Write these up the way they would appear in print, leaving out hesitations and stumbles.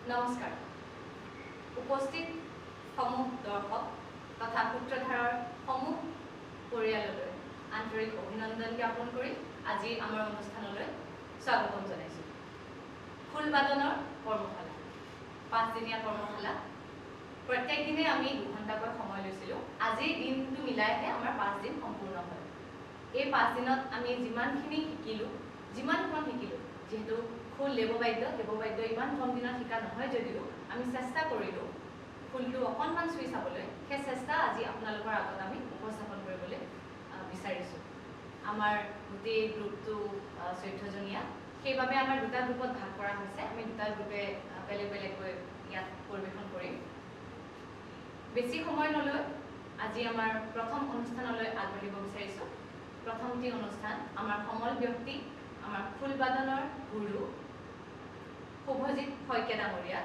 নমস্কাৰ উপস্থিত সমূহ দৰ্শক তথা সূত্ৰধাৰৰ সমূহ পৰিয়াললৈ আন্তৰিক অভিনন্দন জ্ঞাপন কৰি আজি আমাৰ অনুষ্ঠানলৈ স্বাগতম জনাইছোঁ। ফুলবাদনৰ কৰ্মশালা 5 দিনীয়া কৰ্মশালা প্ৰত্যেক দিনে আমি 2 ঘণ্টাকৈ সময় লৈছিলোঁ। আজিৰ দিনটো মিলাইহে আমাৰ 5 দিন সম্পূৰ্ণ হয়। এই 5 দিনত আমি যিমানখিনি শিকিলোঁ যিহেতু ফুল দেৱবাদ্য ইমান কম দিনত শিকা নহয় যদিও আমি চেষ্টা কৰিলোঁ ফুলটো অকণমান চুই চাবলৈ। সেই চেষ্টা আজি আপোনালোকৰ আগত আমি উপস্থাপন কৰিবলৈ বিচাৰিছোঁ। আমাৰ গোটেই গ্ৰুপটো 14 জনীয়া, সেইবাবে আমাৰ 2টা গ্ৰুপত ভাগ কৰা হৈছে। আমি 2টা গ্ৰুপে বেলেগ বেলেগকৈ ইয়াত পৰিৱেশন কৰিম। বেছি সময় নলৈ আজি আমাৰ প্ৰথম অনুষ্ঠানলৈ আগবাঢ়িব বিচাৰিছোঁ। প্ৰথমটি অনুষ্ঠান আমাৰ সমল ব্যক্তি, আমাৰ ফুলবাদনৰ গুৰু শুভজিৎ শইকীয়া ডাঙৰীয়া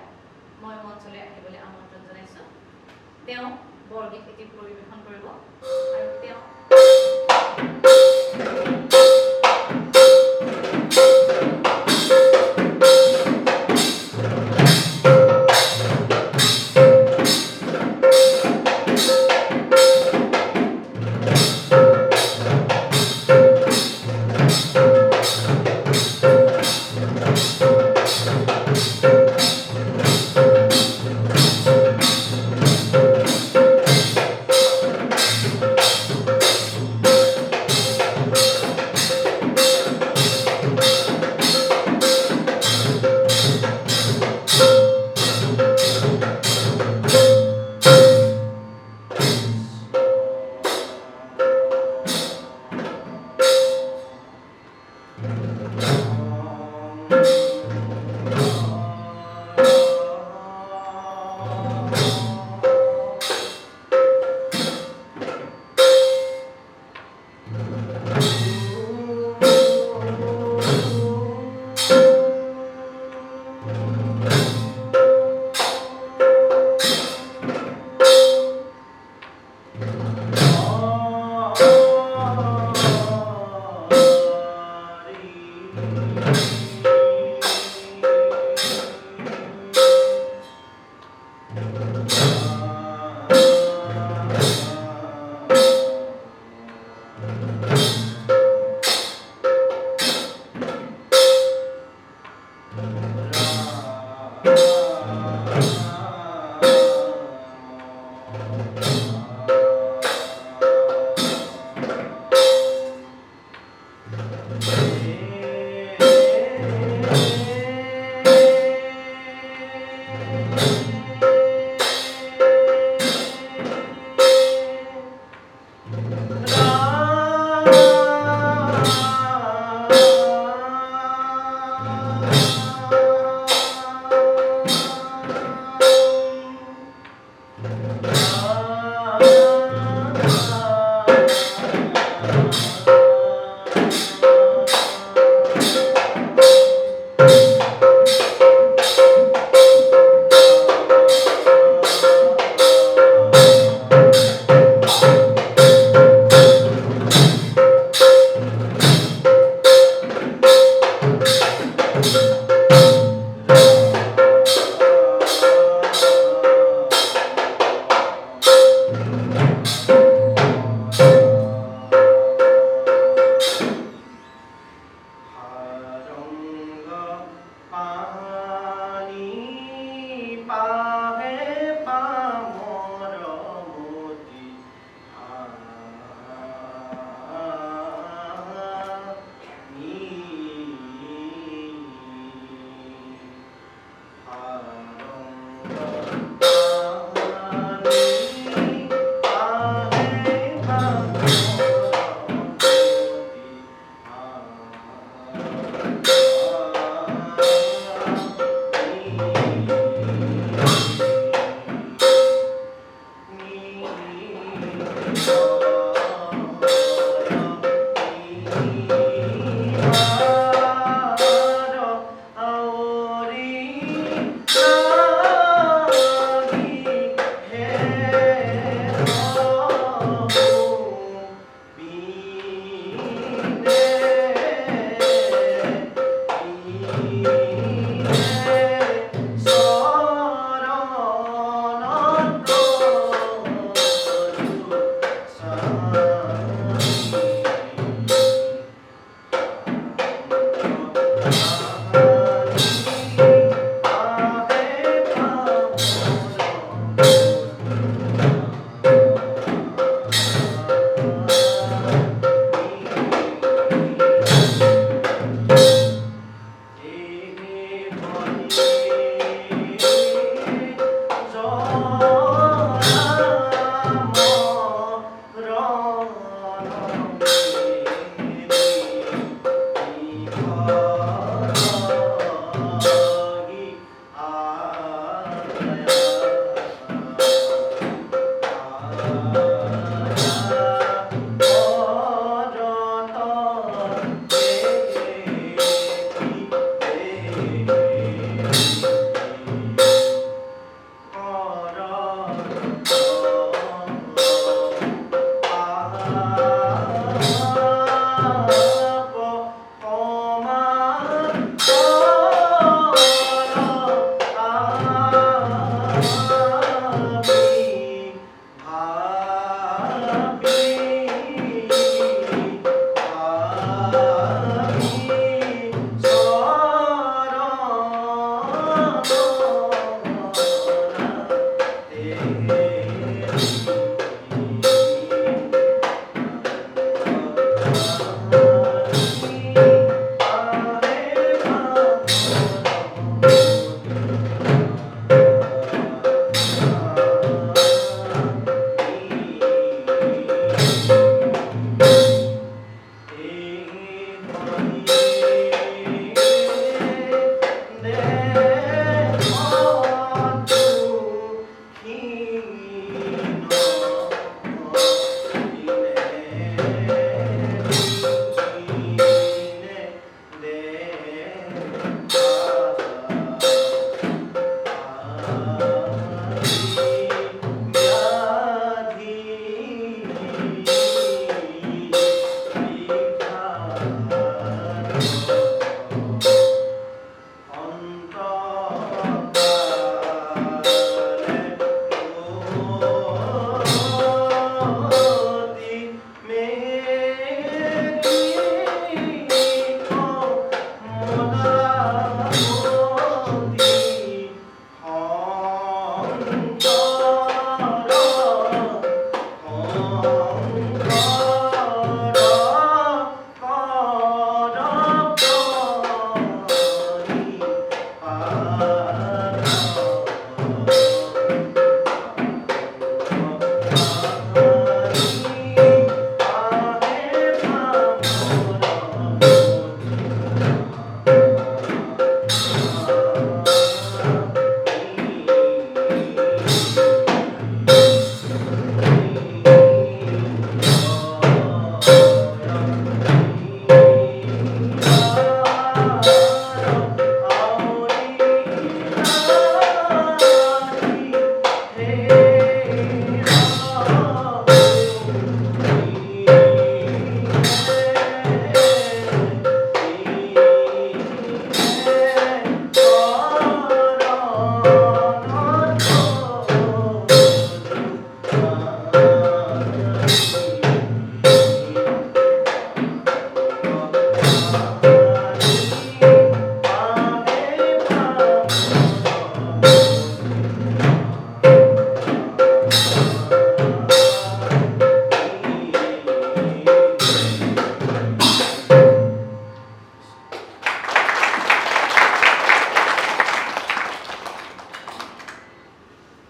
মই মঞ্চলৈ আহিবলৈ আমন্ত্ৰণ জনাইছোঁ। তেওঁ বৰগীত এটি পৰিৱেশন কৰিব আৰু তেওঁ